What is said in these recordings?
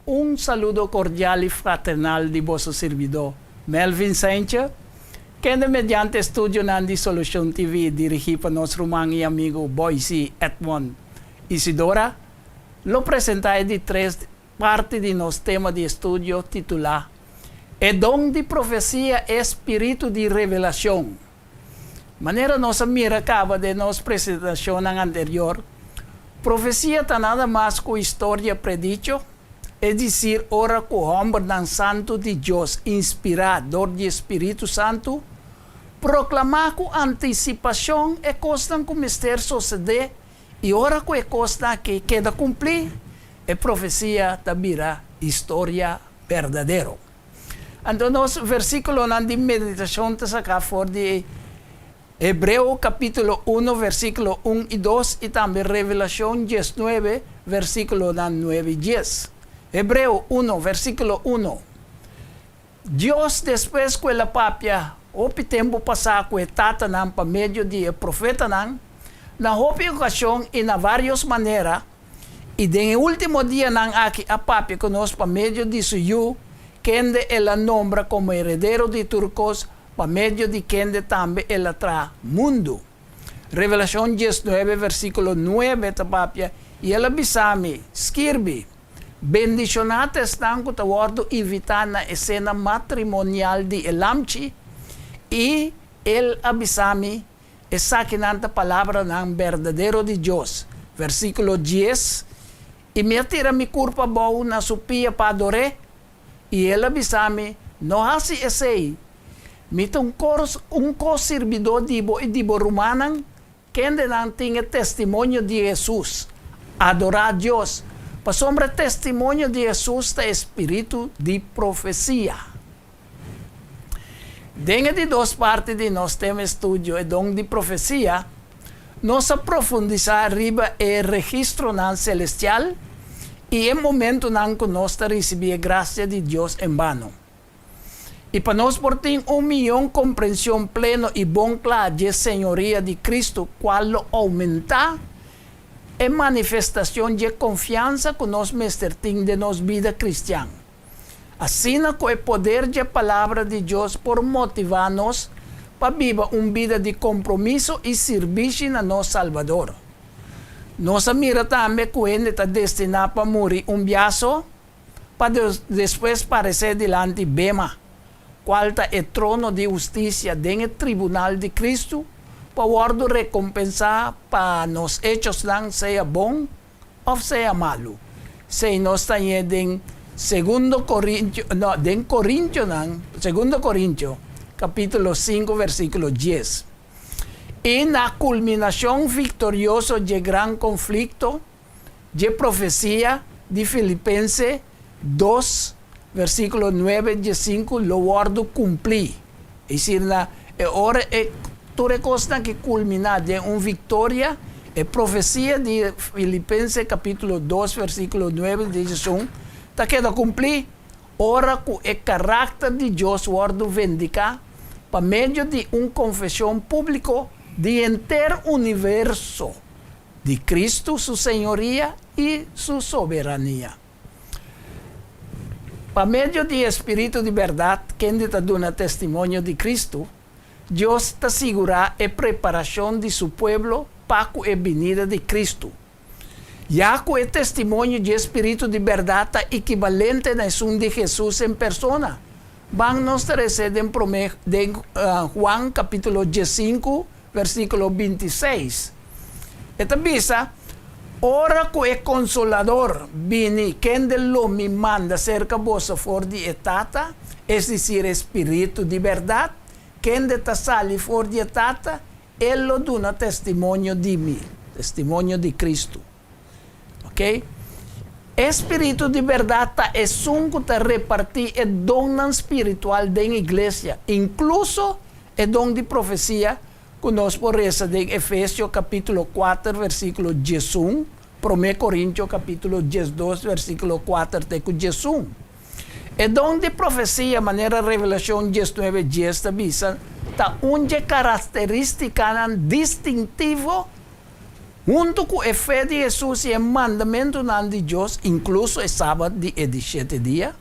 Un saludo cordiale e fraternal di vostro servidor, Melvin Saincha, che mediante studio di Solution TV dirigi per nostro umano e amigo Boise Edmond Isidora, lo presentai di tre parti di nostro tema di studio titulato E don di profecia e spirito di revelazione. Manera nossa mira acaba de nossa presentação anterior, profecia está nada mais que história predicho, es decir, ora que o homem santo de Deus, inspirador de Espírito Santo, proclamar com antecipação e costa que o mistério suceder, e ora que é costa que queda cumprir, é profecia da vira história verdadeira. Então, nosso versículo de meditação está acá fora de Hebreo capítulo 1, versículo 1 y 2, y también Revelación 19, versículo 9 y 10. Hebreo 1, versículo 1. Dios, después que la papia, o tempo pasado que tata nan pa medio de profeta nan, na hopi ocasión y na varias maneras, y de en último día nan aquí a papia conosco pa medio de suyo, quien él la nombra como heredero de turcos, pa medio de quien también el atra mundo. Revelación 19, versículo 9, tapapia, y el abisami, skirbi, bendicionate están con tawardo invitar na escena matrimonial de Elamchi, y el abisami, esa quinanta palabra nan verdadero de Dios. Versículo 10, y me atira mi culpa boa na su pia pa adoré, y el abisami, no hace ese, mito un co-servidor dibo rumanan, que não tinha testemunho de Jesus, adorar a Deus, para sombra testemunho de Jesus é espírito de profecia. Dentro de duas partes de nosso tema estudo, é dom de profecia, nós aprofundizar arriba é registro não celestial e é momento não que nós recebemos a graça de Deus em vano. E para nós portar milhão compreensão plena e bom claro de senhoria de Cristo, qual aumentar é manifestação de confiança que nós mestres de nossa vida cristã. Assim, com o poder da palavra de Deus por motivar-nos para viver uma vida de compromisso e serviço na nosso Salvador. Nossa mira também que ele está destinado para morrer biaço, para depois aparecer diante de Bema, qual está o trono de justiça dentro do tribunal de Cristo, para guardo recompensar para nos hechos não seja bom ou seja malo. Se nós estamos em 2 Coríntios, capítulo 5, versículo 10. E na culminação vitoriosa de gran conflito, de profecia de Filipenses 2, versículo 9 e 5, lo guardo cumprir. É decir, na hora toda coisa que culminar de uma vitória, é profecia de Filipenses capítulo 2, versículo 9 diz está queda cumprir, ora que o caráter de Deus guardo vindicar, para meio de uma confissão pública de inteiro universo, de Cristo, sua senhoria e sua soberania. Para meio de espírito de verdade, quem está dando testemunho de Cristo, Deus está segurar a preparação de seu povo para a venida de Cristo. Já que o testemunho de espírito de verdade é equivalente na ação de Jesus em persona, vamos receber de Juan capítulo 15, versículo 26. Esta visa, ora que o Consolador viene, quem de lo me manda cerca vossa for de etata, es decir, espírito de verdade, quem de tasali for de etata, ele lo dona testemunho de mim, testemunho de Cristo. Ok? Espírito de verdade é um que está repartir o dom espiritual da igreja, incluso o dom de profecia, que nós podemos de Efésios capítulo 4, versículo 11, 1 Coríntios capítulo 12, versículo 4 até 11. O dom de profecia, maneira Revelação 19, 10, avisa, está uma característica distintiva Junto com a fé de Jesus e o mandamento de Deus, incluso o sábado de 17 dias,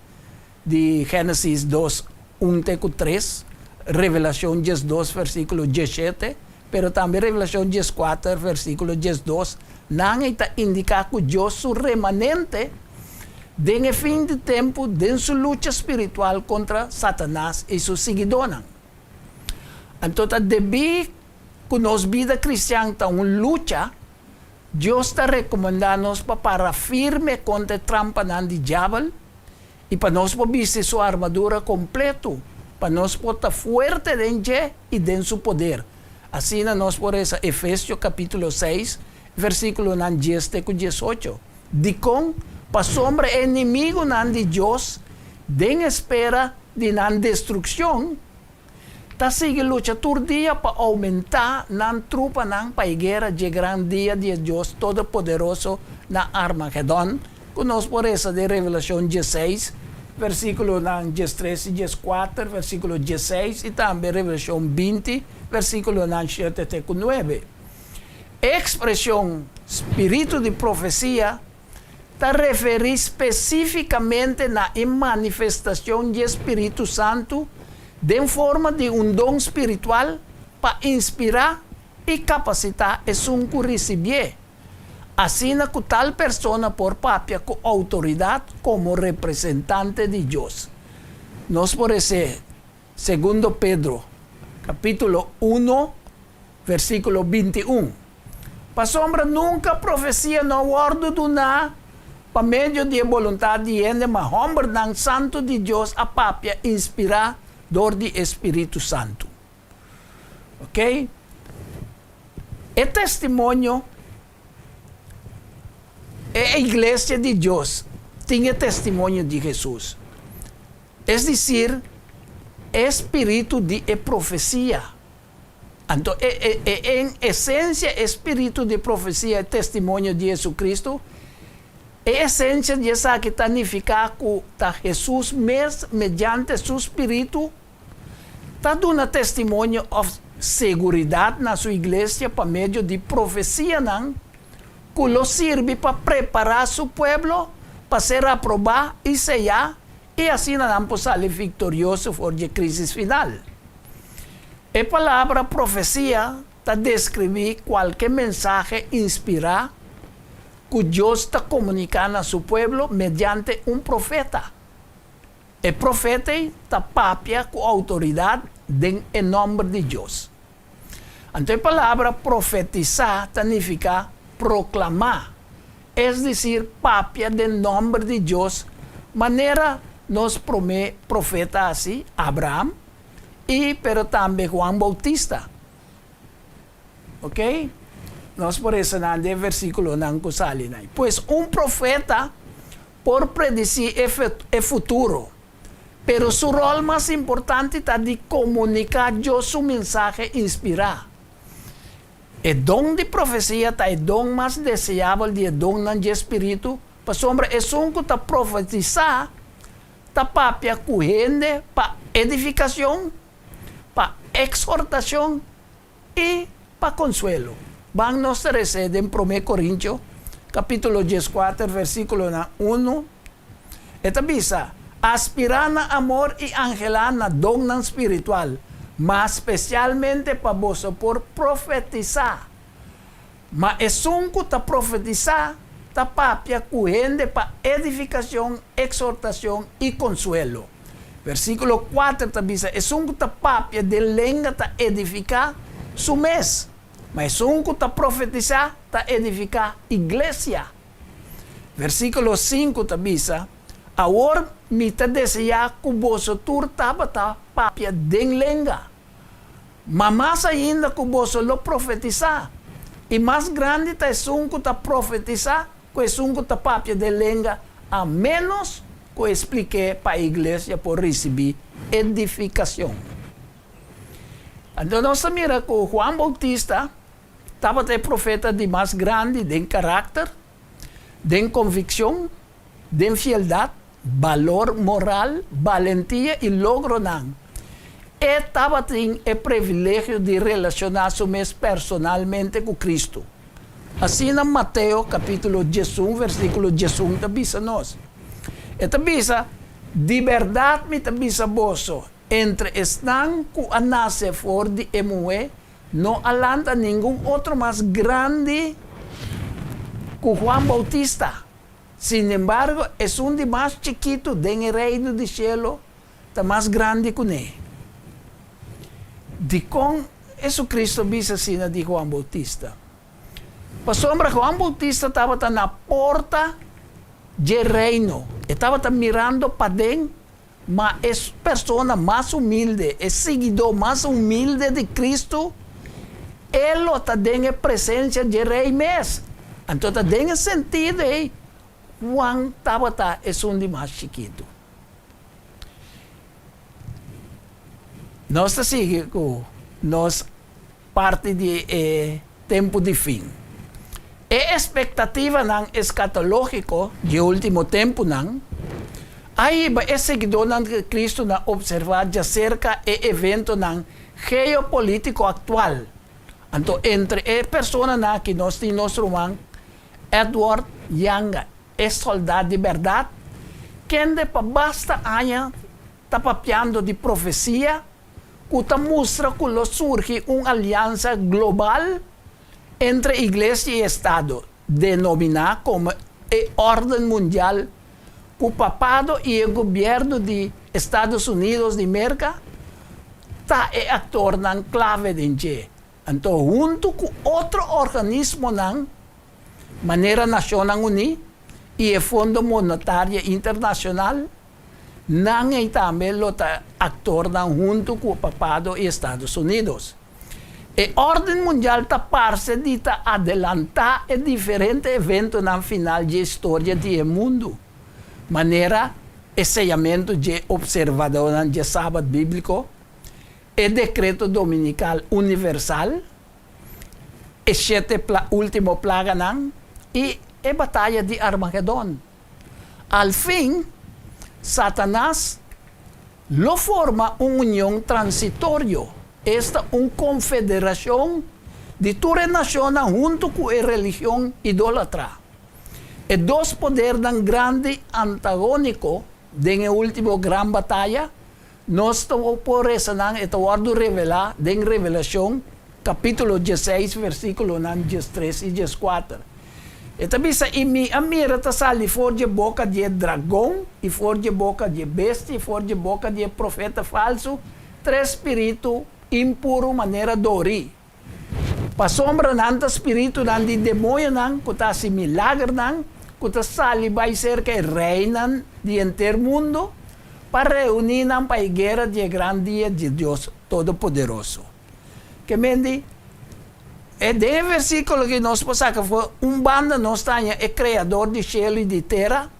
de Gênesis 2, 1-3, Revelação 2, versículo 17, pero também Revelação 4, versículo 12, não está indicar que Deus, su remanente, den el fin de tempo, den su lucha espiritual contra Satanás e seus seguidores. Então, devido que nossa vida cristã está uma lucha, Deus está recomendando-nos para firme contra a trampa do diabo e para nós vestir sua armadura completa, para nós estar forte dentro e dentro seu poder. Assim, nós por isso, Efésios capítulo 6, versículo 10 e 18. Dicom, para sombra inimigo de Deus, den espera de destruição, está seguindo luta todo dia para aumentar na trupa para a guerra de grande dia de Deus Todo-Poderoso na Armagedon. Conosco por isso de Revelação 16, versículo 13 e 14, versículo 16, e também Revelação 20, versículo 7 e 9. Expressão espírito de profecia está refere especificamente na manifestação do Espírito Santo de forma de dom espiritual para inspirar e capacitar o que receber. Assim, que tal pessoa por papia com autoridade como representante de Deus. Nós por isso, segundo Pedro, capítulo 1, versículo 21. Para sombra nunca profecia no ordo do na, para meio de vontade de ende, mas homem ng santo de Deus a papia inspirar dor de Espírito Santo. Ok? E testemunho a igreja de Deus tinha testemunho de Jesus. É dizer, espírito de profecia. Então, em essência, espírito de profecia é testemunho de Jesus Cristo. A essência de essa que significa que Jesus, mediante seu espírito, está dando testemunho de segurança na sua igreja por meio de profecia, que lo serve para preparar seu povo para ser aprovado e sellar, e assim não poder sair vitorioso por a crise final. A palavra profecia está descrever qualquer mensagem inspirado que Deus está comunicando a seu povo mediante profeta. O profeta está papia com autoridade em nome de Deus. Então, a palavra profetizar significa proclamar, é dizer, papia de nome de Deus, maneira nos profeta assim, Abraão, e pero também Juan Bautista. Ok? Nós por isso não de versículo não kusali na. Pois profeta por predecir o futuro, pero su rol mais importante está de comunicar Deus su mensagem inspirar. O dom de profecia está o dom mais desejável de dom de espírito, para sombra é que está profetizar, está papia corrente para edificação, para exortação e para consuelo. Vamos nos receber em 1 Coríntios, capítulo 14, versículo 1. Esta bisa, aspirar na amor e angelar na dom espiritual, mas especialmente para vos por profetizar. Mas é que está profetizar, está papia corrente para edificação, exortação e consuelo. Versículo 4 também diz, é que está papia de lenga para edificar su mês. Mas que está profetizar, está edificar igreja. Versículo 5 também diz, agora me está desejar que vos estava papia de lenga. Mas mais ainda que vos lo profetizar. E mais grande está que está profetizar, que está papia de lenga, a menos que eu expliquei para a igreja por receber edificação. Então, nós mira que Juan Bautista estava profeta de mais grande, de caráter, de convicção, de fidelidade, valor moral, valentia e logro não. Estava tendo o privilégio de relacionar-se personalmente com Cristo. Assim na Mateo capítulo 11, versículo 11, tabisa nos. E tabisa, de verdade me tabisa boso, entre están que nace for de emue, no alanta ningún otro más grande que Juan Bautista. Sin embargo, es un de más chiquito en el reino del cielo, está más grande que él. De con Jesucristo bisa sina de Juan Bautista. Pasombra Juan Bautista estava na porta del reino. Estava mirando para dentro, mas es persona más humilde, es seguidor más humilde de Cristo. Él está en presencia del rey mes. Entonces, en el sentido, Juan Tabata es un de más chiquito. Nós sigue com nós parte de tempo de fim. A expectativa não escatológico de último tempo não. Aí é seguidor de Cristo na observar de cerca o evento não geopolítico atual. Então entre a pessoa na que nós temos nosso irmão Edward Young, é soldado de verdade, quem de basta anos está papiando de profecia, que mostra que surge uma aliança global entre igreja e Estado, denominada como a Ordem Mundial, que o papado e o governo de Estados Unidos de América está ator na clave de G. Então, junto com outro organismo, na maneira Nacional Unida e o Fundo Monetário Internacional, não é também o ator junto com o papado e Estados Unidos. A Ordem Mundial está parte de adelantar a diferentes eventos no final da história do mundo. Maneira, o sellamento de observador de sábado bíblico, o decreto dominical universal, a 7 última plaga e a batalha de Armagedon. Al fim, Satanás lo forma uma união transitória. Esta é uma confederação de todas as nações junto com a religião idólatra. E dois poderes grandes antagônicos na última grande batalha, nós estamos por isso estamos revelar em Revelação, capítulo 16, versículo 13 e 14. E também a mira está sali fora de boca de dragão, e fora de boca de bestia, e fora de boca de profeta falso, três espíritos impuro maneira dori. Pa sombra nanta espírito de demônio que está se milagre que está sali vai ser que reinan de inteiro mundo para reunir para a guerra de grande dia de Deus Todo-Poderoso. Que mendi é de versículo que nós passamos, foi banda nós temos é criador de céu e de terra,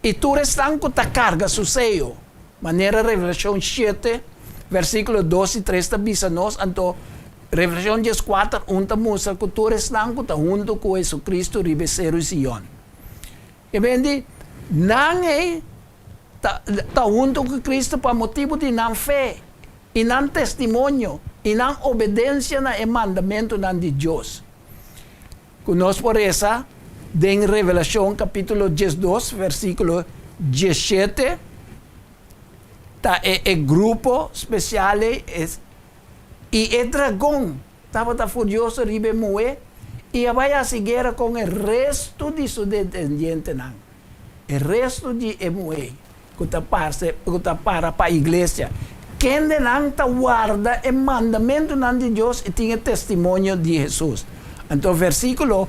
e tu restan que ta carga su seio. Maneira Revelação 7, versículo 12 e 3 ta bisa nós, então Revelação 14, ta mostra que tu restan que ta junto com Jesus Cristo ribeseiro Sion. E vendi, não é ta junto com Cristo para motivo de não fé, e não testemunho, e não obediência na mandamento de Deus. Conosco por essa, em Revelação capítulo 12, versículo 17, tá é grupo especial e o dragão estava furioso ribe moe e vai a seguir com o resto de seus descendentes. O resto de moe que está para a igreja. Quem não guarda o mandamento de Deus e tem testemunho de Jesus. Então, versículo,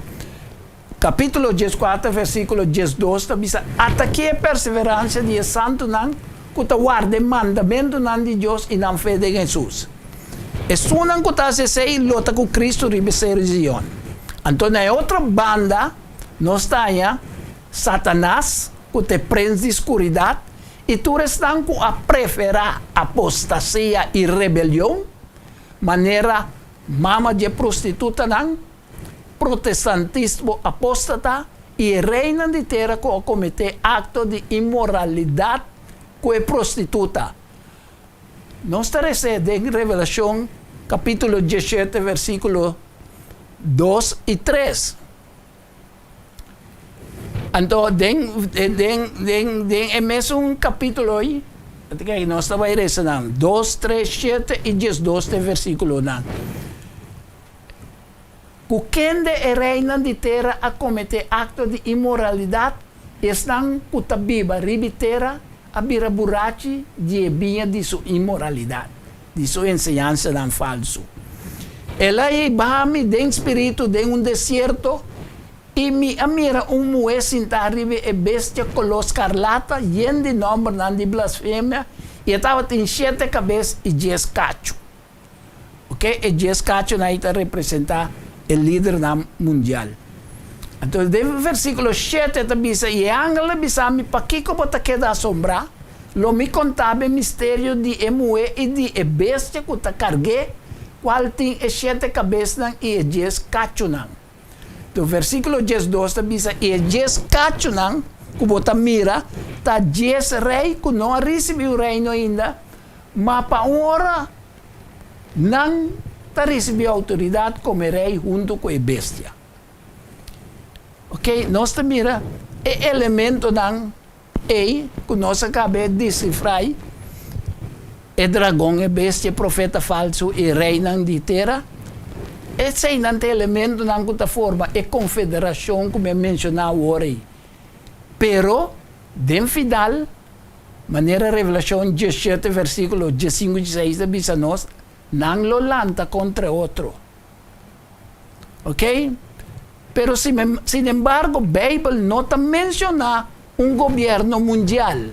capítulo 14, versículo 12, diz: até que a perseverança de santo que guarda o mandamento de Deus e não fé de Jesus. E sunan que está se sei lota com Cristo ribeseiro Sion. Então, na outra banda, nós está Satanás, que te prende de escuridade, e tu restam com a preferar apostasia e rebelião, maneira mama de prostituta, protestantismo apóstata, e reina de terra que comete acto de imoralidade com a prostituta. Nós teremos em Revelação, capítulo 17, versículo 2 y 3. Entonces, en mesmo capítulo aí, nós estamos rezando 2, 3, 7 e 12 versículo. Quem é reina de terra a cometer acto de imoralidade, estão cutabiba ribitera a bira burachi de ebinha de sua imoralidade, de sua ensinança não falso. Ela é bahami de espírito de deserto e me amira moe sintaribe e bestia color escarlata yen de nome de blasfêmia e estava tem 7 cabeças e 10 cacho. Ok? E 10 cacho na ita representa o líder mundial. Então, no versículo 7, diz: e ángel bisami pa kiko bota queda assombrar, lo me contava mistério de emue e de bestia que ta cargue, qual tem 7 cabeças e 10 cacho. No versículo 12 diz: e 10 cacho que bota mira, ta 10 rei que não recebeu o reino ainda, mas para hora não ta recebeu autoridade como rei junto com a bestia. Ok? Nós mira é elemento que nós acabamos de decifrar. É dragão, é bestia, profeta falso e rei de terra. Esse é o elemento que forma é confederação, como eu mencionava hoje. Pero, de final, maneira revelação 17, versículo 15 e 16, diz a nós, não lo lanta contra outro. Ok? Pero, sin embargo, a Bíblia não menciona governo mundial. A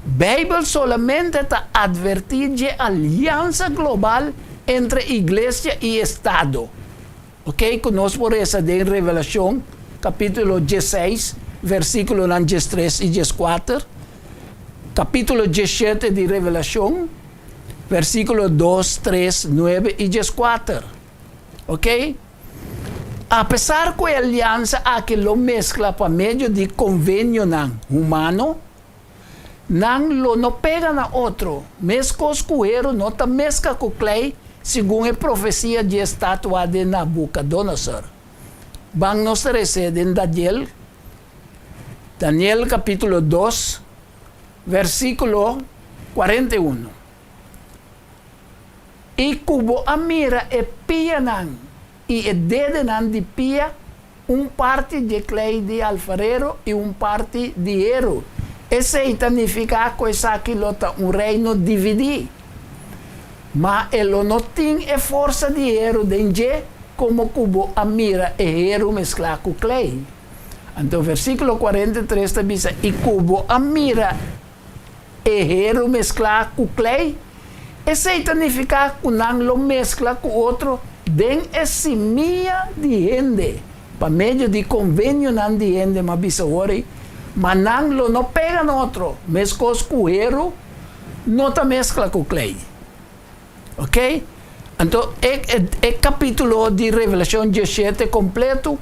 Bíblia solamente advertir de aliança global entre igreja e Estado. Ok? Conosco por essa de Revelação, capítulo 16, versículo 13 e 14. Capítulo 17 de Revelação, versículo 2, 3, 9 e 14. Ok? Apesar que a aliança aqui lo mescla por meio de convênio humano, não pega na outro. Mesmo os coelhos não está mescla com clay, segundo a profecia de estátua de Nabucodonosor. Vamos nos receber em Daniel capítulo 2, versículo 41. E cubo a mira e pia e o dedo de pia, parte de clay de alfarero e parte de hierro. Esse significa que reino dividido. Mas ele não tem a força de hierro dentro, como cubo a mira e hierro mesclar com clay. Então, versículo 43 diz: e cubo a mira e hierro mesclar com clay. Esse significa que não lo mescla com outro, den semilla de gente, para meio de convênio de gente, mas bisa ori, mas não pega no outro, mesmo os coelhos não ta mescla com clay. Ok? Então, é capítulo de Revelação 17 completo,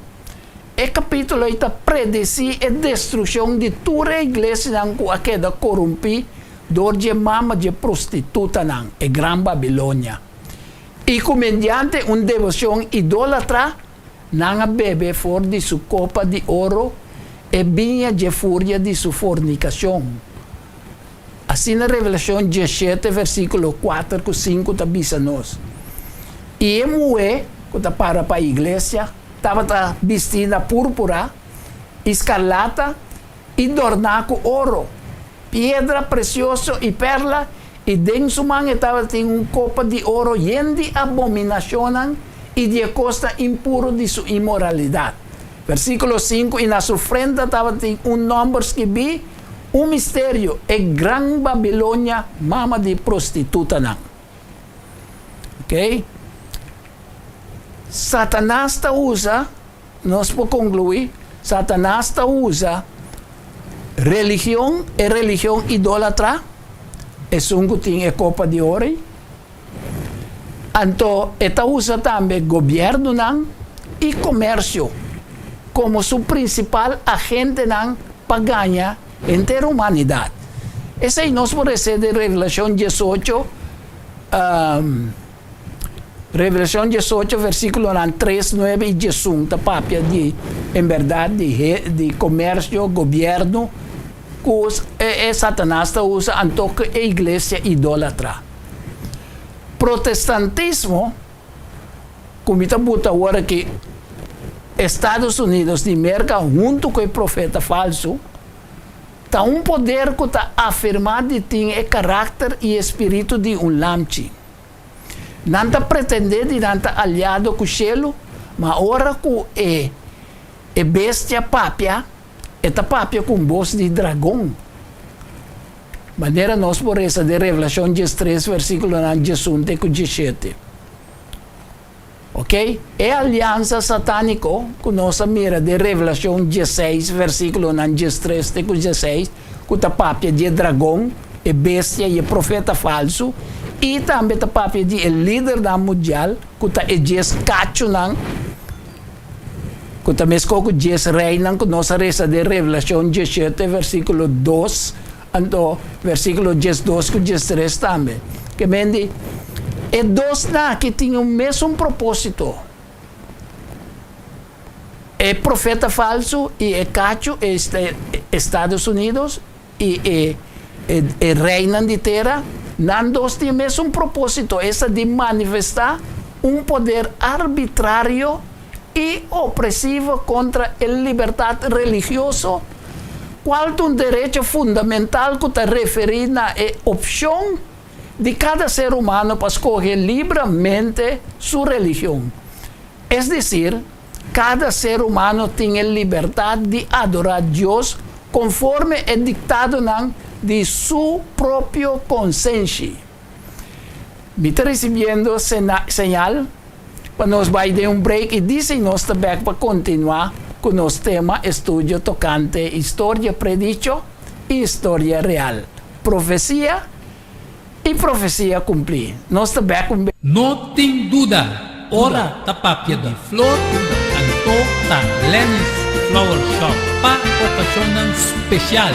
é capítulo que está predeci a destruição de toda a igreja que queda corrompida, de mama de prostituta, a Gran Babilônia. E mediante uma devoção idólatra, não bebe fora de sua copa de ouro e vinha de fúria de sua fornicação. Assim na Revelação 17, versículo 4 e 5, diz a nós. E a mulher, que está para a igreja, estava vestida púrpura, escarlata e adornada com ouro, pedra preciosa e perla, e dentro sua mão estava uma copa de ouro cheia de abominação e de costa impuro de sua imoralidade. Versículo 5, e na sua frente estava nome escrito, mistério, é Gran Babilônia, mama de prostituta. Ok? Satanás usa, nós podemos concluir, Satanás usa religião e religião idólatra, é um que tem copa de ouro. Então, esta usa também governo e comércio como seu principal agente para ganhar entre a humanidade. Esse aí nós podemos ser de Revelação 18, Revelación 18, versículo 3, 9 y 10, tapapia en verdad, de comercio, gobierno, que Satanás usa antoque a iglesia idólatra. Protestantismo, como está buta agora que Estados Unidos de merca junto com o profeta falso, está poder que está afirmado de ter o caráter e espírito de lamchi. Não está pretendendo de não estar aliado com o cielo, mas agora com a bestia papia, esta papia com voz de dragão. Maneira nós por essa de Revelação 13, versículo 11 e 17. Ok? É a aliança satânica que nós mira de Revelação 16, versículo 13 e 16, que está papia de dragão, e bestia e profeta falso, e também está papia de líder da mundial, que está e cacho nang, que está mesmo com rei nang, que nós reza de Revelação 17, versículo 2, ando versículo 12 com 13 também. Que mendi e dois que tinham o mesmo propósito. É profeta falso e é cacho Estados Unidos e reina de terra. Não dois têm o mesmo propósito, essa de manifestar poder arbitrário e opressivo contra a liberdade religiosa, qual direito fundamental que está referido à opção de cada ser humano para escolher livremente sua religião. É decir, cada ser humano tem a liberdade de adorar Deus conforme é dictado de sua própria consciência. Me está recebendo señal para nós vai dar break e dizem nós também para continuar com nosso tema estudo tocante história predicho e história real, profecia e profecia cumprir. Nós também cumprir. Não tem dúvida, ora tapapia de flor, anto ta Lenny's Flower Shop para ocasião especial.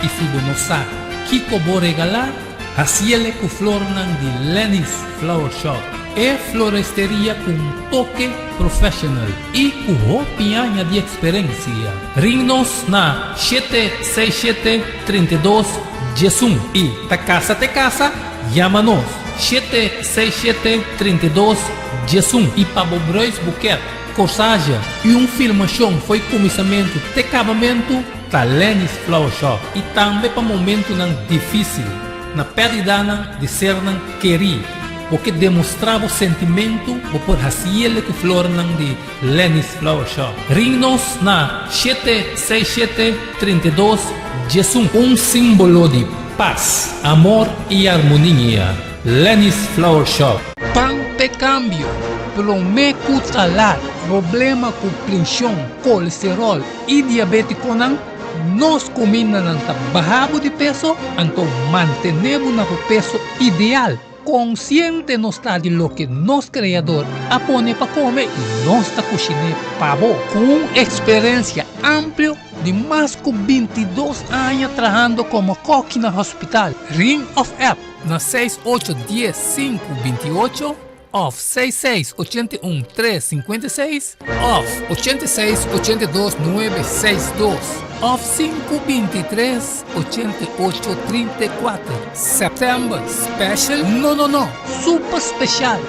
E se você não sabe que vou regalar, assim com flor de Lenny's Flower Shop. É floresteria com toque profissional e com roupinha de experiência. Ring-nos na 767-32 Jesum e ta casa, chama-nos 767-32 Jesum e para Bobrois Buquet, corsagem e filmação foi começamento de acabamento da Lenny's Flower Shop e também para momento difícil na perda de ser querido. Porque demonstrava o sentimento por fazer com flor de Lenny's Flower Shop. Ring-nos na 767-32 Jesum, símbolo de paz, amor e harmonia. Lenny's Flower Shop. Pante cambio, prometo talar, problema com pressão, colesterol e diabetes nós combinamos bajamos de peso, então mantenemos o peso ideal. Consciente não está de lo que nosso criador apone para comer e nossa cozinha pavo com experiência ampla de mais de 22 anos trabalhando como coque no hospital. Ring of App na 6810-528 off 6681-356 off 8682-962 off 523-8834 September Special no Super Special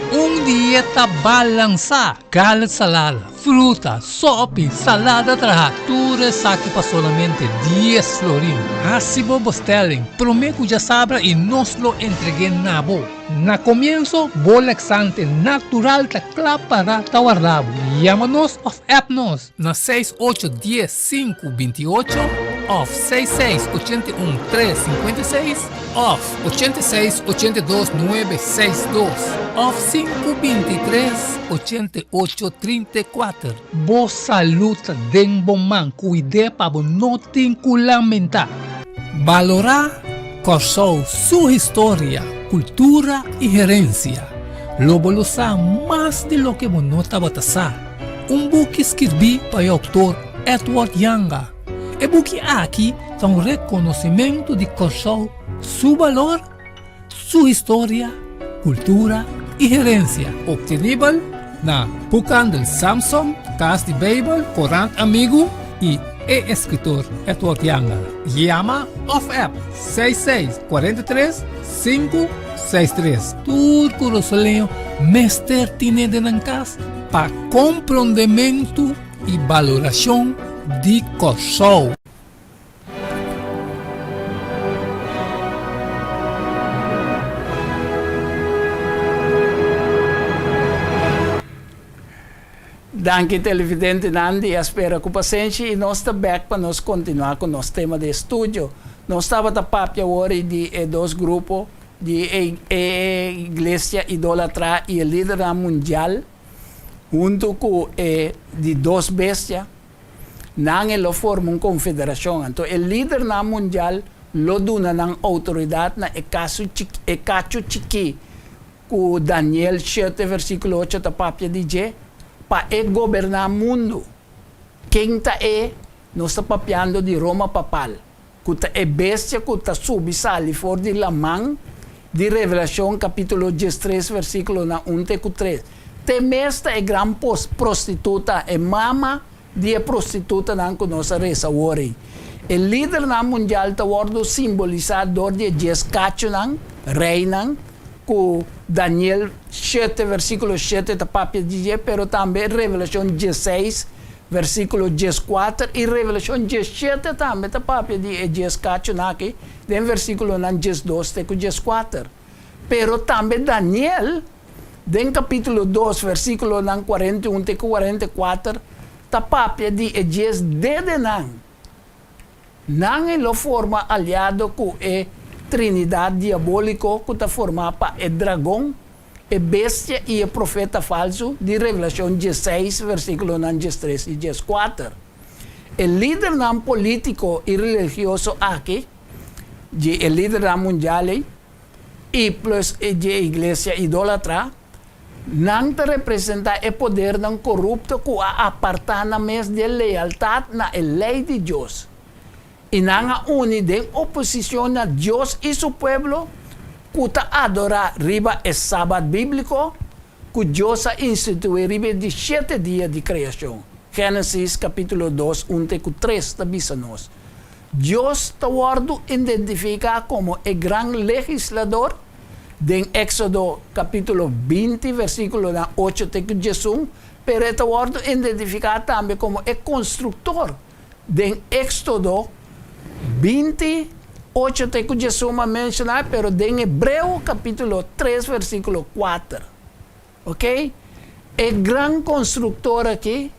dieta balançada gallet salada fruta, sopa, salada trajatura saque para solamente 10 florin assim vos telling prometo já sabra e nos lo entregué na bo. Na comienzo, bolexante natural ta para guardado. Llámanos of appnos na 6810-528 off 6681-356 off 8682-962 off 523-8834. Boa saúde den bom man, cuide para não te lamentar. Valorar Corsou sua história, cultura e herência. Lobo lo sabe mais de lo que monota batasa. Book escrevi para o autor Edward Yanga. E book aqui é reconhecimento de Corsou, seu valor, sua história, cultura inherencia obtenible na bukan del Samsung, Cas de Bible, Corant Amigo y escritor Edward Yanga. Llama of app 6643 563. Turco Rosoleo, Mester tiene de nancas para comprendimento y valoración de corso. Danke televidente Nandi, espero com paciência e nós estamos back para nós continuar com o nosso tema de estúdio. Nós estamos a papia hoje de dois grupos, de Igreja Idólatra e Líder Mundial, junto com de duas bestias, não ele forma uma confederação. Então, o Líder Mundial lo dona na autoridade na caso chiqui, com Daniel 7, versículo 8, da papia de para governar o mundo. Quem está nós estamos papiando de Roma papal. Que é bestia que está subissali fora de la mão de Revelação, capítulo 13, versículo 1 e 3. Temesta é grande prostituta, é mama de prostituta não que nós reza hoje. O líder mundial está sendo simbolizado de Jescacho, rei, com Daniel 7, versículo 7 da papia diz, pero também Revelação 16, versículo 14 e Revelação 17 também da papia de 14 aqui, den versículo 12 e 14. Pero também Daniel, den capítulo 2, versículo 41 e 44, da papia de 10 de não é forma aliado com Trinidade diabólico que está formada para o dragão, a bestia e o profeta falso de Revelação 16, versículo 13 e 14. O líder político e religioso aqui, o líder mundial e plus a igreja idólatra, não representa o poder corrupto que aparta na mesa de lealdade na lei de Deus. E não unida em oposição a Deus e seu povo, que adora riba o sábado bíblico, que Deus instituiu riba de 7 dias de criação. Gênesis capítulo 2, 1 e 3, está nós. Deus está identificado como o grande legislador, em Éxodo capítulo 20, versículo 8 e 11, pero está identificado também como o construtor, em Éxodo 28 te que Jesus mencionar, pero en Hebreo capítulo 3, versículo 4. ¿Ok? El gran constructor aquí,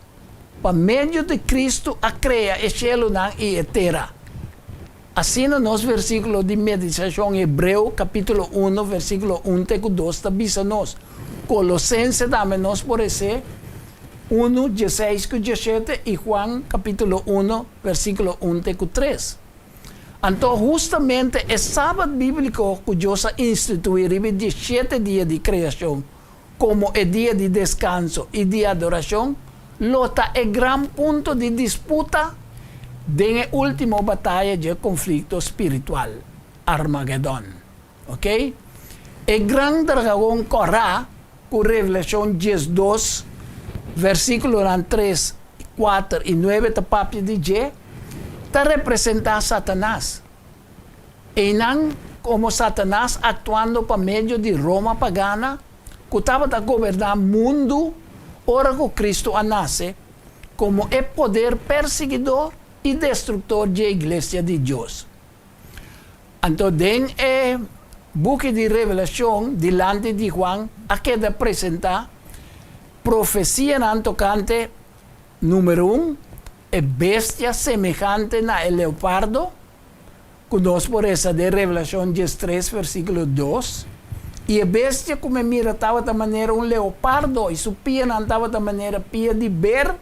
por medio de Cristo, crea el cielo y la tierra. Así en los versículos de meditación, Hebreo capítulo 1, versículo 1 y 2, también nos. Colosenses también nos por ese 1, 16, 17 y Juan capítulo 1, versículo 1 y 3. Então, justamente, o sábado bíblico que Deus instituiu de 7 dias de criação, como o dia de descanso e de adoração, lota é grande ponto de disputa na última batalha de conflito espiritual, Armagedon. Ok? O grande dragão Corá, com Revelação 12, versículo 3, 4 e 9, da papia de G, está representar Satanás. E não como Satanás atuando por meio de Roma pagana, que estava a governar o mundo, ora que Cristo nasce, como o poder perseguidor e destrutor da igreja de Deus. Então, em book de Revelação, delante de Juan, aqui apresenta profecia não tocante, número 1, é bestia semejante na leopardo, conosco por essa de Revelação 13, versículo 2, e a bestia como mira estava da maneira leopardo, e sua pia não estava da maneira pia de ber,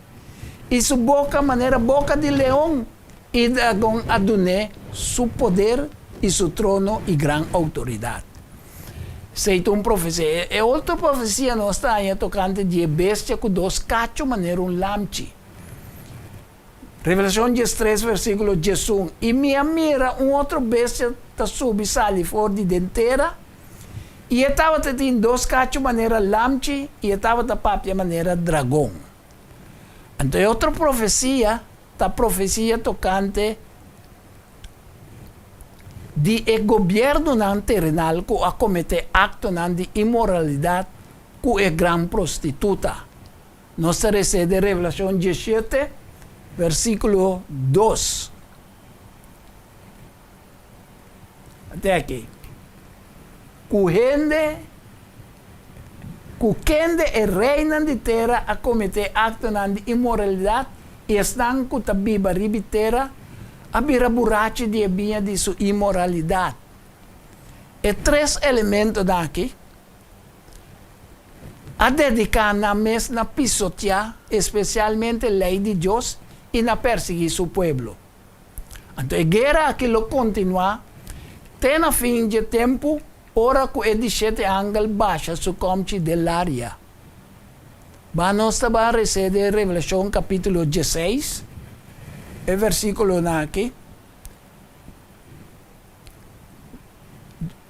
e sua boca maneira boca de leão, e dragão aduné seu poder e seu trono e grande autoridade. Seita profecia. E outra profecia não está aí tocante de bestia com dois cachos maneira lamchi. Revelação 13, versículo 11. E me mira outro bestia da subissali fora de denteira, E estava em dois cachos maneira lamchi e estava da papia maneira dragão. Então, outra profecia, a profecia tocante de o governo terrenal que a cometer acto de imoralidade com a grande prostituta. Nós recebemos Revelação 17, versículo 2. Até aqui. Quem é reina de terra a cometer acto de imoralidade e estão com a biba ribitera a bira burache de ebinha de sua imoralidade. E três elementos daqui a dedicar na mesma pisotear, especialmente a lei de Deus e na perseguir seu povo. Então, a guerra aquilo continua, tem a fim de tempo, ora que é de 7 ángulos baixa sucumbe dell'aria. Vamos a receber Revelação capítulo 16, e versículo aqui.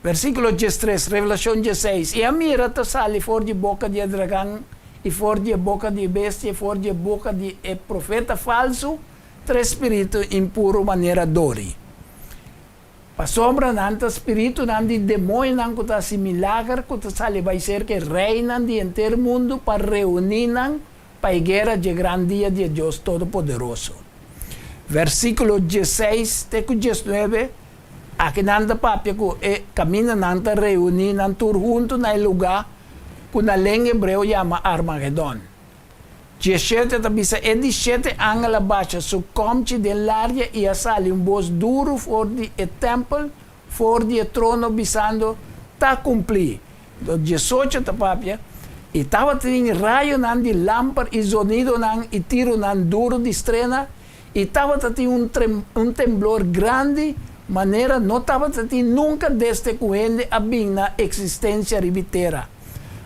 Versículo 13, Revelação 16. E a mira te sale fora de boca de dragão, e fora de boca de bestia, e fora de boca de profeta falso, três espíritos impuro maneira dori. Pa sombra nanta espírito de demônio não que está similar, que está sale vai ser que reinam de inteiro mundo para reunir para a guerra de grande dia de Deus Todo-Poderoso. Versículo 16, teco 19, aqui nanta papia que camina nanta reunir tur junto na lugar que na língua hebreu chama Armagedon. 17 tabisa é de 7 ángulos abaixo, sucumbe dell'aria e a sale voz duro fora do templo, fora do trono, bisando, tá cumprir. Do 18 tapapia, e estava tendo raio de lâmpada e sonido e tiro duro de estrela, e estava tendo temblor grande, maneira não estava tendo nunca desde que a na existência ribiteira.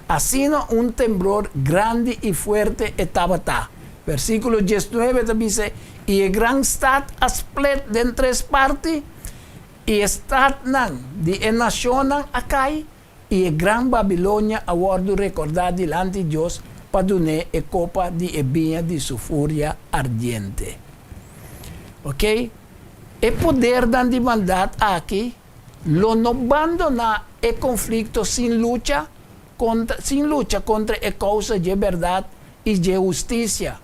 Assim, temblor grande e forte estava. Versículo 19 diz: e a grande estado split em 3 partes, e estado de nação a cai, e a grande Babilônia a guardo recordar diante de Deus para donar a copa de ebinha de sua fúria ardiente. Ok? O poder da divindade aqui, lo não abandona o conflito sem luta contra a causa de verdade e de justiça.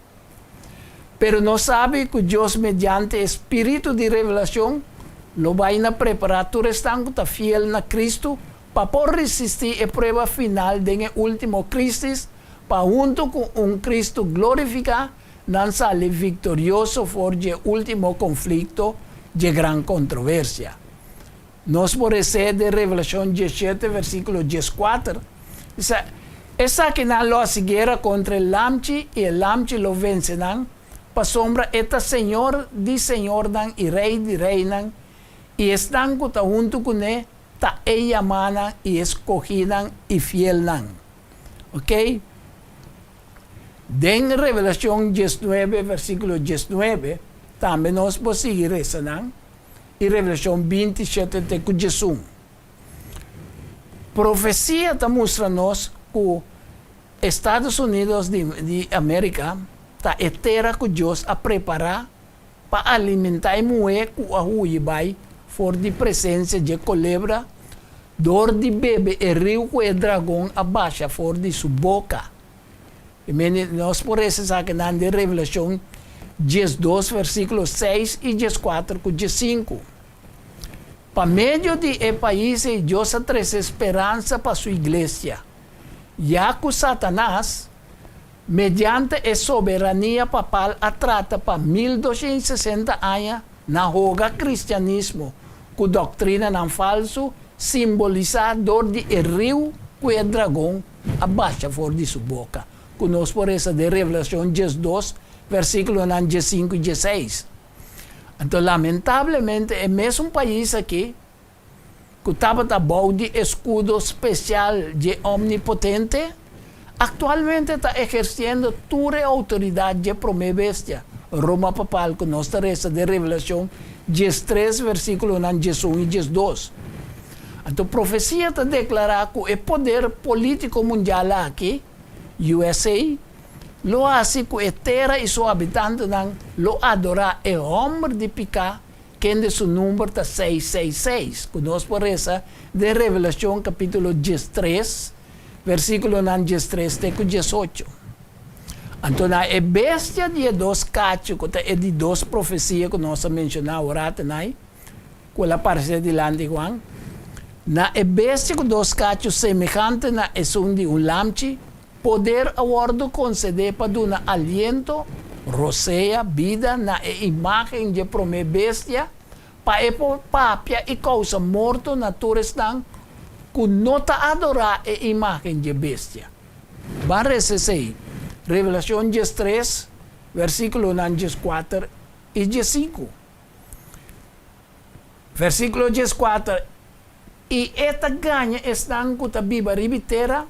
Pero não sabe que Deus, mediante espírito de revelação, lo vai preparar tu restante tá fiel na Cristo para por resistir a prova final do último Cristo, para junto com Cristo glorificado, não sale vitorioso for o último conflito de grande controvérsia. Nós por de Revelação 17, versículo 14, essa que não lo seguirá contra o lamchi e o lamchi lo vencerán, para sombra esta Senhor de Senhor e Rei de Reina, e estão junto com ele, ta ella mana e escogida e fiel. Ok? Den Revelação 19, versículo 19, também nós podemos seguir essa, e Revelação 27, com Jesus. Profecia está mostrando-nos que Estados Unidos de América está etera que Deus a preparar para alimentar e moer com a ruibai for de presença de culebra, dor de bebê e rio com o dragão abaixa for de sua boca. E nós por isso aqui na Revelação 12, versículos 6 e 14 com 15. Para meio de país, Deus traz esperança para sua igreja. Já que Satanás, mediante a soberania papal, trata para 1260 anos na roga cristianismo, com doutrina não falso, simbolizador de rio com o dragão abaixa fora de sua boca. Conosco por essa de Revelação 12, versículos 15 e 16. Então, lamentavelmente, é mesmo país aqui que estava de escudo especial de omnipotente, atualmente está exercendo toda a autoridade de promessa. Roma papal, que nós resta de Revelação 13, versículo 11 e 12. Então, profecia está declarar que o poder político mundial aqui, USA, lo hace que a terra e seus habitantes não lo adorar é homem de picar, que de seu número está 666. Conosco por essa de Revelação capítulo 13, versículo 13 até 18. Então, a bestia de dois cachos, que é de duas profecias que nós mencionamos agora, com a parte de Juan, na bestia com dois cachos semelhante na esun de lamchi, poder aguardo conceder para dar aliento, roceia, vida na imagem de prome bestia, para papia e causa morto naturais não, que nota adorar a imagem de bestia. Parece sei. Revelação 13, versículo 4 e 5. Versículo 4. E esta ganha está com a Bíblia ribiteira,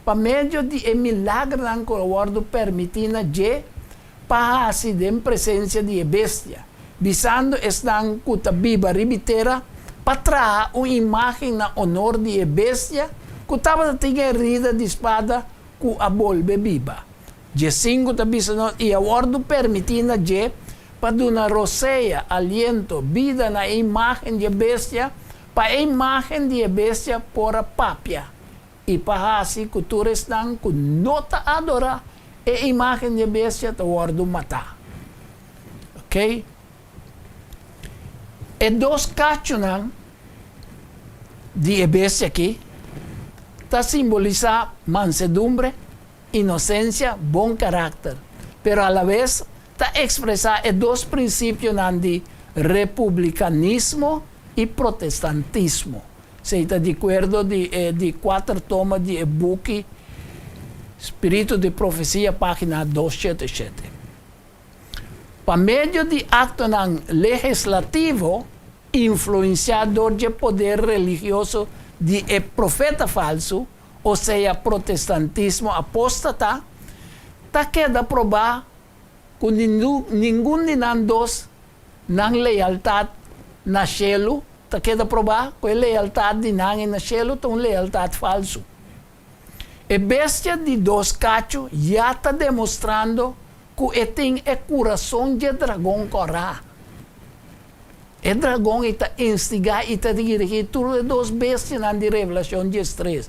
para meio de milagre que o guardo permitina de para em presença de bestia. Visando estão com a Bíblia ribiteira, para trazer uma imagem na honor de bestia, que estava tinha herida de espada, que a volve viva. De 5 e a guardo permitina de para dar roceia, aliento, vida na imagem de bestia, para a imagem de bestia por a papia. E para assim que tu estão com nota adorar a imagem de bestia te guardo matar. Ok? E dois cachos de bestia aqui está simbolizar mansedumbre, inocência, bom caráter. Pero a la vez está expressar dois princípios de republicanismo e protestantismo. Se está de acordo de 4 tomas de book Espírito de Profecia, página 277. Para meio de acto legislativo, influenciador de poder religioso de profeta falso, ou seja, protestantismo apóstata, está queda provar que nenhum de nós dois não lealdade na cielo, está queda provar que a lealdade de nós na cielo é uma lealdade falso. A bestia de dois cachos já está demonstrando que tem o coração de dragão corá. O dragão está instigado e está dirigido todas as duas bestias na Revelação 13.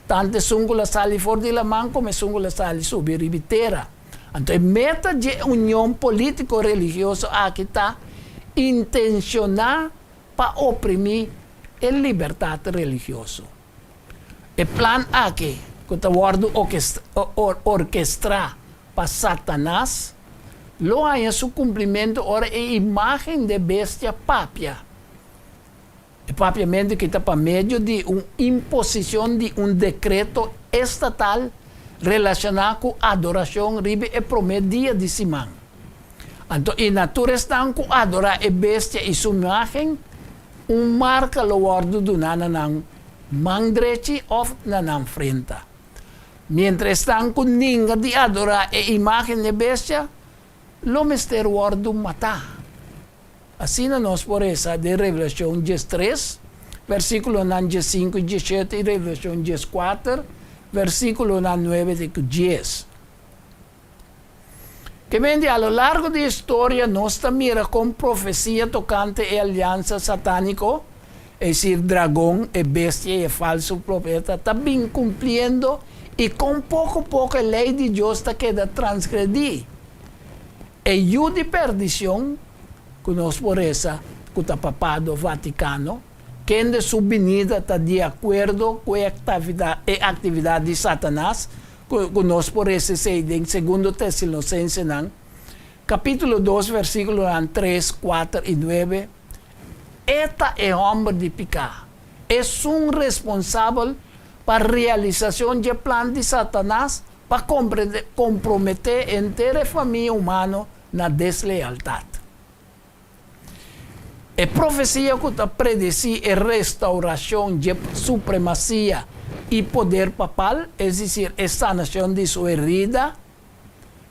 Tanto sungula sali fora de la mão como sungula sali subir ribiteira. Então, a meta de união político-religiosa aqui está intencionar para oprimir a liberdade religiosa. O plano aqui, que está guardo orquestrar para Satanás, lo há em seu cumprimento ora a imagem de bestia papia. Papiamente que está para meio de uma imposição de um decreto estatal relacionado com a adoração ribe e promedia de Simão. Então, a natureza está com adorar a bestia e sua imagem, marca o guardo do nananang mangdrechi of nanang frente. Mientras estão com ninguém de adorar a imagem de bestia, lo mister guardo matar. Assim nós por essa de Revelação 13, versículo 5 e 17, e Revelação 4, versículo 9 e 10. Que vem a lo largo da história, nós mira com profecia tocante a aliança satânico, é decir, dragão, e bestia e falso profeta, está bem cumprindo e com pouco a pouco a lei de Deus está queda transgredir. E o de perdição, que nós por essa, que está papado Vaticano, que de sua venida está de acordo com a atividade de Satanás, que nós por essa seide em 2 Tessalonicenses, capítulo 2, versículo 3, 4 e 9, esta é homem de picar. É um responsável para a realização do plano de Satanás para comprometer a inteira família humana na deslealdade. A profecia que está predice a restauração de supremacia e poder papal, é decir, a sanação de sua herida,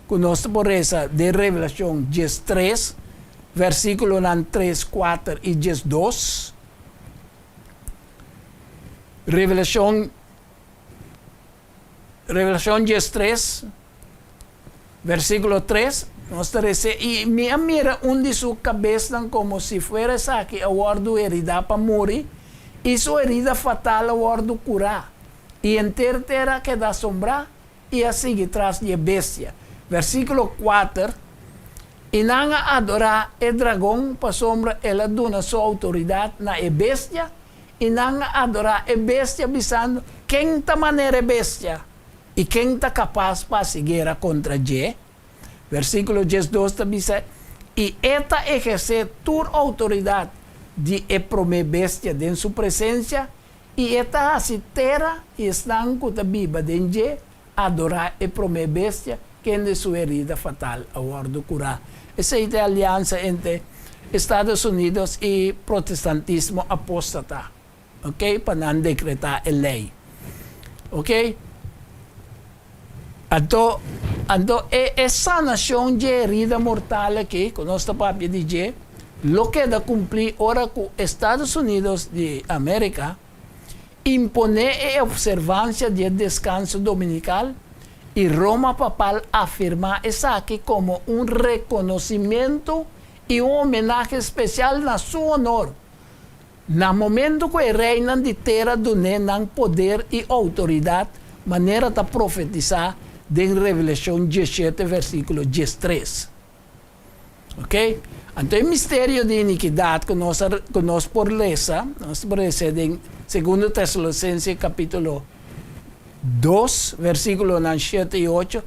que nós por essa de Revelação 13, versículo 3, 4 e 12. Revelación 3, versículo 3, nos dice, y mira hunde su cabeza como si fuera saque a guardo herida para morir, y su herida fatal a guardo curar, y entera queda sombra, y así tras de bestia. Versículo 4, y nanga adora el dragón para sombra, ela dona su autoridad na e bestia, y nanga adora e bestia bisando, quem ta manera e bestia, y quem ta capaz para seguir contra je. Versículo 12 dice, y esta ejerce tu autoridad de eprome bestia en su presencia, y esta asitera y están cuta viva de je, adorar eprome bestia, que de su herida fatal a guardo curar. Esa es la alianza entre Estados Unidos y protestantismo apóstata, ¿ok? Para no decretar la ley, ¿ok? Então, essa nação de herida mortal aqui, com nossa papel de G, lo que da cumprir ora com Estados Unidos de América, impone a observância de descanso dominical e Roma papal afirma isso aqui como reconhecimento e homenagem especial na seu honor. No momento que o reino de terra donem poder e autoridade, maneira de profetizar de Revelação 17, versículo 13. Ok? Então, o mistério de iniquidade que nós por lesa, nós por lesa em 2 Tessalonicenses capítulo 2, versículo 7 e 8,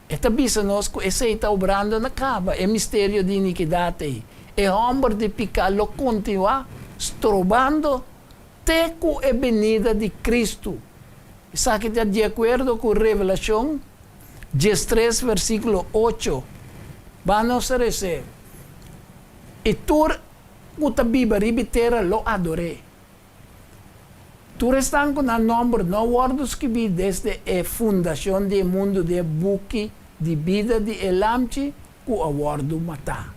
esta bisa-nos que esse está obrando na caba, é mistério de iniquidade. É homem de pecado continua estrobando até que a venida de Cristo. Isso aqui está de acordo com Revelação 13, versículo 8. Vamos a dizer, e tu, que a Bíblia ribitera, lo adorei. Tu estás com o nome, não wordos que vi desde a fundação do mundo de buque, de vida de elamchi, que a wordo matar.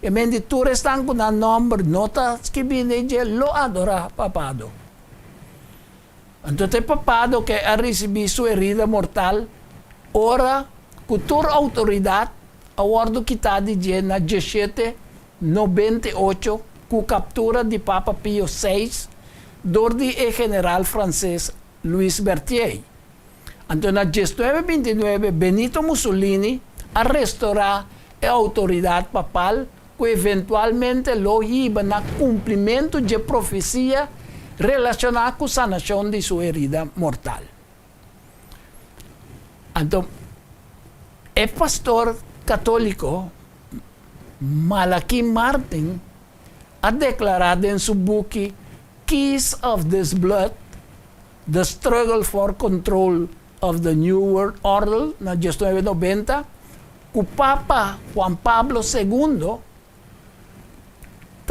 E mentre tu estás com o nome, não estás que vi de lo adora, papado. Então, o papado que ha recebido sua herida mortal, ora, com tua autoridade, a wordo quitada de na 1798, com captura de Papa Pio VI, Dordi e general francês Louis Berthier. Então, na 1929, Benito Mussolini a restaurar a autoridade papal, que eventualmente lo iba na cumprimento de profecia relacionada com a sanação de sua herida mortal. Então, o pastor católico Malachi Martin ha declarado em seu book Keys of this Blood, The Struggle for Control of the New World Order, na 1990, que o Papa Juan Pablo II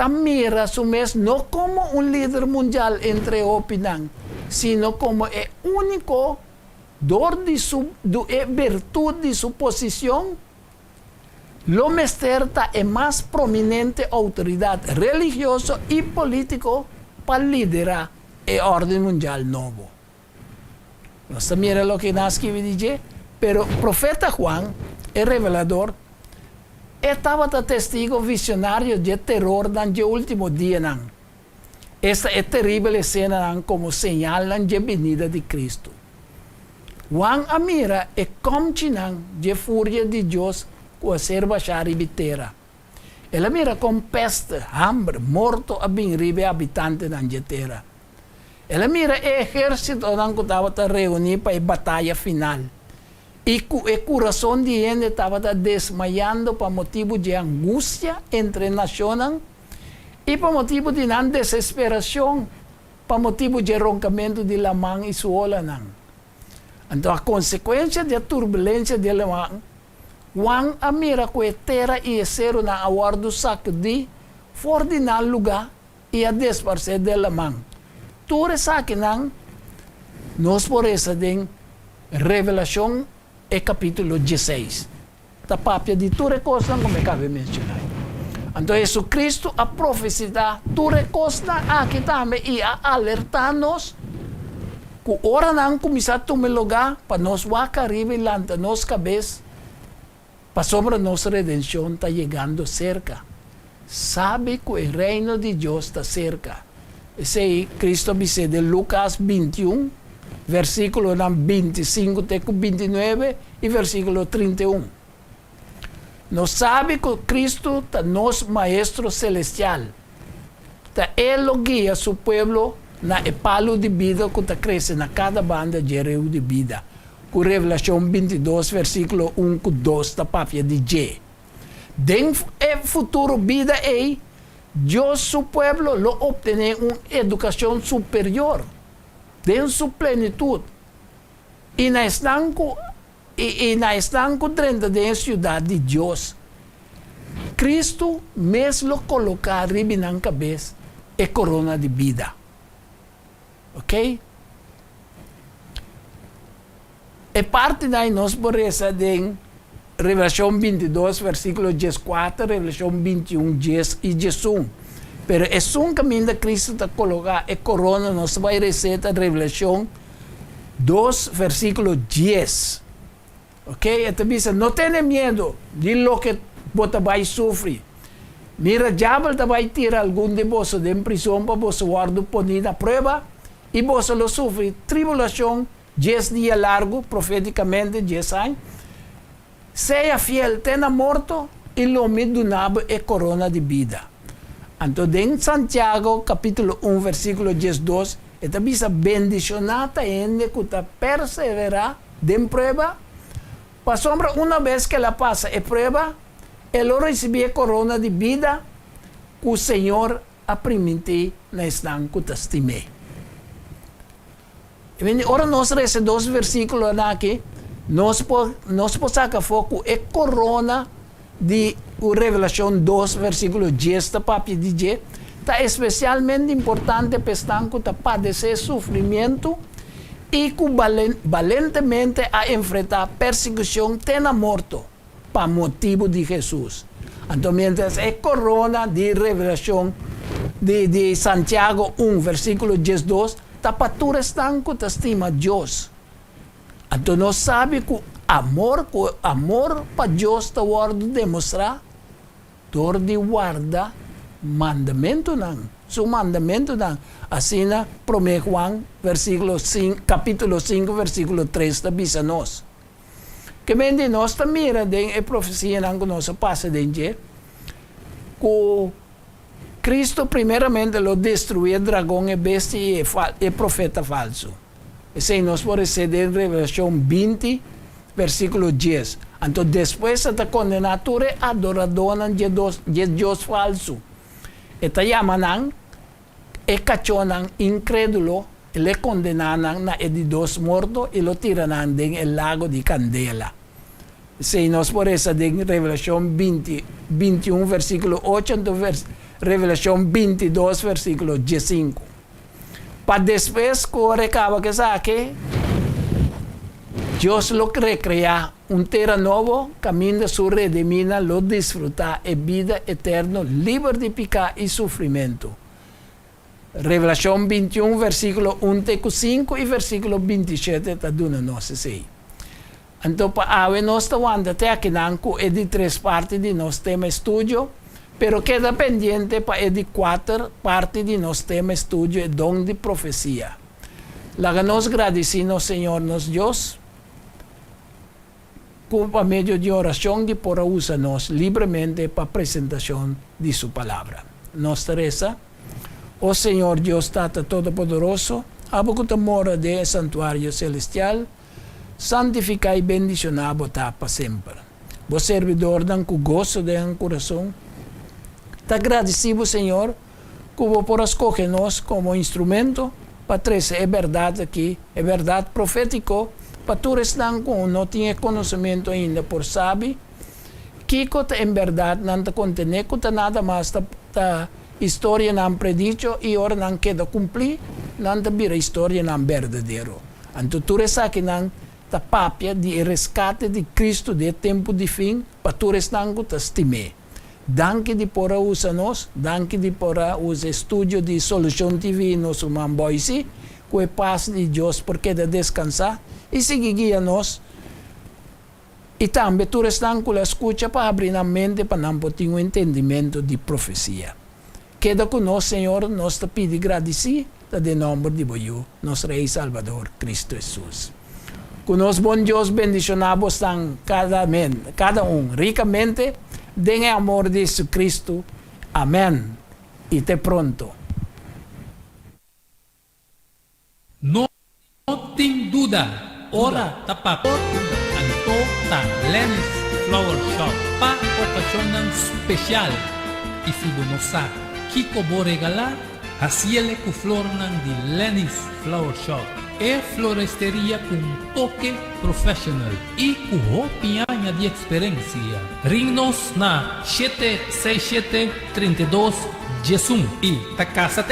mira su mes não como líder mundial entre opinião, sino como único dor de virtude de sua posição, lo mesterta mais prominente autoridade religiosa e político para liderar a ordem mundial novo. Nós mira lo que nas que dice, pero profeta Juan, el revelador, estava testigo visionário de terror no último dia. Esta é terrível cena como señal de venida de Cristo. Juan mira e comchinan de fúria de Deus com a ser baixar e bitera. Ela mira com peste, hambre, morto a binribe habitante da terra. Ela mira o exército que estava reunido para a batalha final. E o coração de ele estava desmaiando por motivo de angústia entre nações e por motivo de desesperação, por motivo de roncamento de la mão e suola. Então, a consequência da turbulência de la mão, Juan mira que a terra ia ser na aguardo sacudi, fora de lugar e a desparcer de la mão. Tudo isso aqui nós por essa de Revelação e capítulo 16. Da papia de tudo coisa como eu acabei de mencionar. Então, Jesus Cristo a profetizar tudo coisa aqui também e a alertar-nos Ku ora nang kumisat tumiloga, pa nos waka ribilanta nos cabez, pa sobre nossa redención está llegando cerca. Sabe que el reino de Dios está cerca. Ese aí, Cristo dice de Lucas 21, versículo 25 até 29 e versículo 31. Nos sabe que Cristo está nos maestro celestial. Está Ele guia su pueblo na palo de vida que está crescendo na cada banda de rio de vida. Com Revelação 22, versículo 1 e 2, está papia de J. Den futuro vida aí, Deus, su pueblo, lo obtiene una educación superior, de su plenitud. Y na estanco dentro de la ciudad de Dios. Cristo mesmo lo coloca arriba en la cabeza e corona de vida. Ok? E parte de nós pobreza de Revelación 22, versículo 14, Revelación 21, 10 y 11. Pero es un camino de Cristo que coloca e corona, nos va a recetar Revelación 2, versículo 10. Ok? Entonces dice, no tenga miedo de lo que vos vais a sufrir. Mira, diablo te va a tirar algún de vos de prisión para vos guardar poner a prueba y vos lo sufrir. Tribulación, 10 días largo, proféticamente 10 años. Seja fiel, tenha morto e lo midunabo e corona de vida. Então, em Santiago, capítulo 1, versículo 12, está bisa bendicionata ende que está perseverar de prueba. Para sombra, uma vez que ela passa a prueba, ela recebe a corona de vida que o Senhor a permitir na estanco que estimei. E agora nós recebemos 2 versículos aqui. Nós podemos sacar foco é corona de Revelação 2, versículo 10, da papia de G. Está especialmente importante para que está padecer sofrimento e que valentemente a enfrentar perseguição tenha morto para motivo de Jesus. Então, mientras é corona de Revelação de Santiago 1, versículo 12, está para tu estanco, te estima Deus. Então, nós sabemos que o amor para Deus está demonstrar dor de guarda mandamento não. Su mandamento não. Assim, na 1 Juan, capítulo 5, versículo 3, da bisa nós. Que bem de nós também, a profecia não que nós passa de que Cristo primeiramente lo destruiu o dragão e bestia e profeta falso. Esse nós podemos ser em Revelação 20, versículo 10. Então, depois da condenatura, adoradora de Deus falso. Eta yamanang, e cachonan incrédulo, e le condenanan na edidos morto, e lo tiranan en el lago de Candela. Se nos por esa de Revelación 21, versículo 8, entonces Revelación 22, versículo 15. Para después, corre acaba que saque, Dios lo recrea un tierra nuevo, camino de su redimida, lo disfruta e vida eterna, libre de pecado y sufrimiento. Revelación 21, versículo 1, 5 y versículo 27, está dando nos aí. Então, para nós estamos aqui é de 3 partes de nosso tema estudio, pero queda pendiente para de 4 partes de nosso tema estudio, don de profecia. Laga nos agradecemos, Senhor, nos Deus, por meio de oração de por usar-nos livremente para a apresentação de sua palavra. Nossa reza, ó Senhor Deus Tata Todo-Poderoso, abo que mora de santuário celestial, santifica e bendicionado para sempre. Vos servidor dan com gozo de coração, te agradecido, Senhor, que vos por escoger-nos como instrumento para trazer a verdade aqui, a verdade profética, para tu restar com não tinha conhecimento ainda por sabe, que em verdade não te contém, que nada mais a história não predicho e ora não queda cumprir, não te vira história não verdadeiro. Então tu restar que não ta papia de rescate de Cristo de tempo de fim, para tu restango te estime. Danke de por usa nos, danke de por usa estúdio de Solution TV nos Boise, com a paz de Deus, porque de descansar, e seguir guia-nos. E também tu estás com a escuta para abrir a mente, para não ter um entendimento de profecia. Queda conosco, Senhor, nós te pedimos agradecer, de nome de Boiú, nosso Rei Salvador, Cristo Jesus. Conosco, bom Deus, bendicionamos cada ricamente, den amor de Jesus Cristo. Amém. E te pronto. No tem dúvida, ora tapapot anto ta Lenny's Flower Shop pa ocasión especial. E se você sabe que vou regalar, haciele com flor de Lenny's Flower Shop. É floresteria com toque profissional e com roupinha de experiência. Ring-nos na 767-32 Jesum e te casa,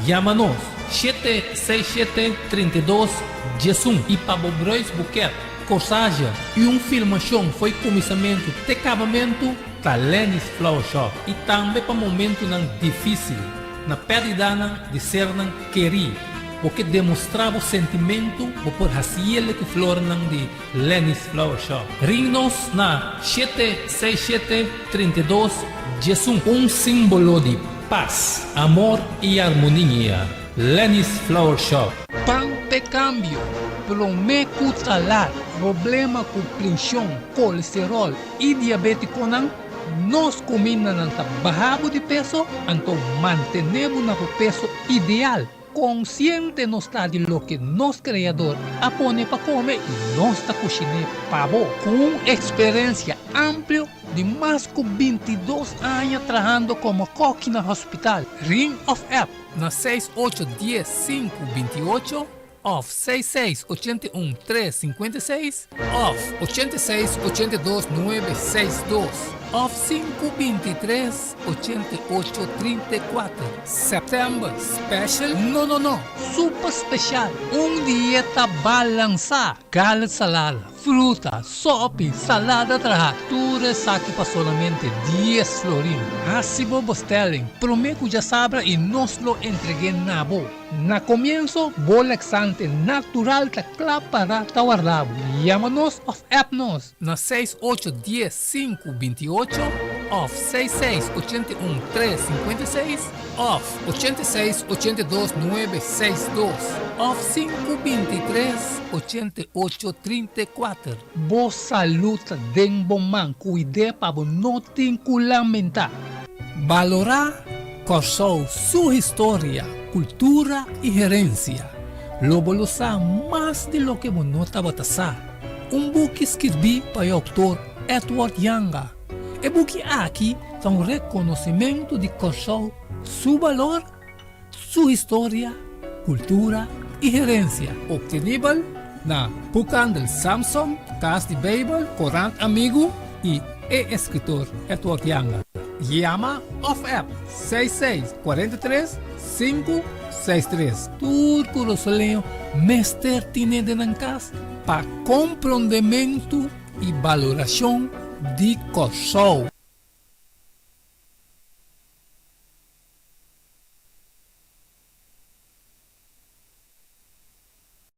chama-nos 767-32 Jesum e para Bobrois Buquet, corsagem e filmação foi começamento de acabamento da Lenny's Flower Shop e também para momento difícil, na perda de ser querido. Porque demonstrava o sentimento por fazer que flor de Lenny's Flower Shop. Ring-nos na 767-32 Jesum, símbolo de paz, amor e harmonia. Lenny's Flower Shop. Pão de câmbio, prometo talar, problema com pressão, colesterol e diabetes nós combinamos bajamos de peso, então mantenemos o peso ideal. Consciente não está de lo que nosso criador apone para comer e nossa cozinha pavo com experiência ampla de mais de 22 anos trabalhando como coque no hospital. Ring of App na 6810-528 off 6681-356 off 8682-962 off 523-8834 September Special no Super Special dieta balançada gallet salada fruta sopa salada tratura saque para solamente 10 florins assim vos telling prometo já sabra e nos lo entregué na boa. Na comienzo, bolexante natural ta para guardado. Llámanos of appnos na 6810-528 off 6681-356 off 8682-962 off 523-8834. Boa saluta den bom man, cuide para não te lamentar. Valorar Corsou sua história, cultura e gerência. Lobo lo sabe mais de lo que você batasa. Book escrevi para o autor Edward Yanga. E book aqui é reconhecimento de Corsou, seu valor, sua história, cultura e gerência. Obtenível na Bucan del Samson, Casa de Bible, Corant Amigo e escritor Edward Yanga. Llama of app 6643-563. Turco Rosoleo, Mester Tinede Nancas, para compreendimento e valoração de Corsou.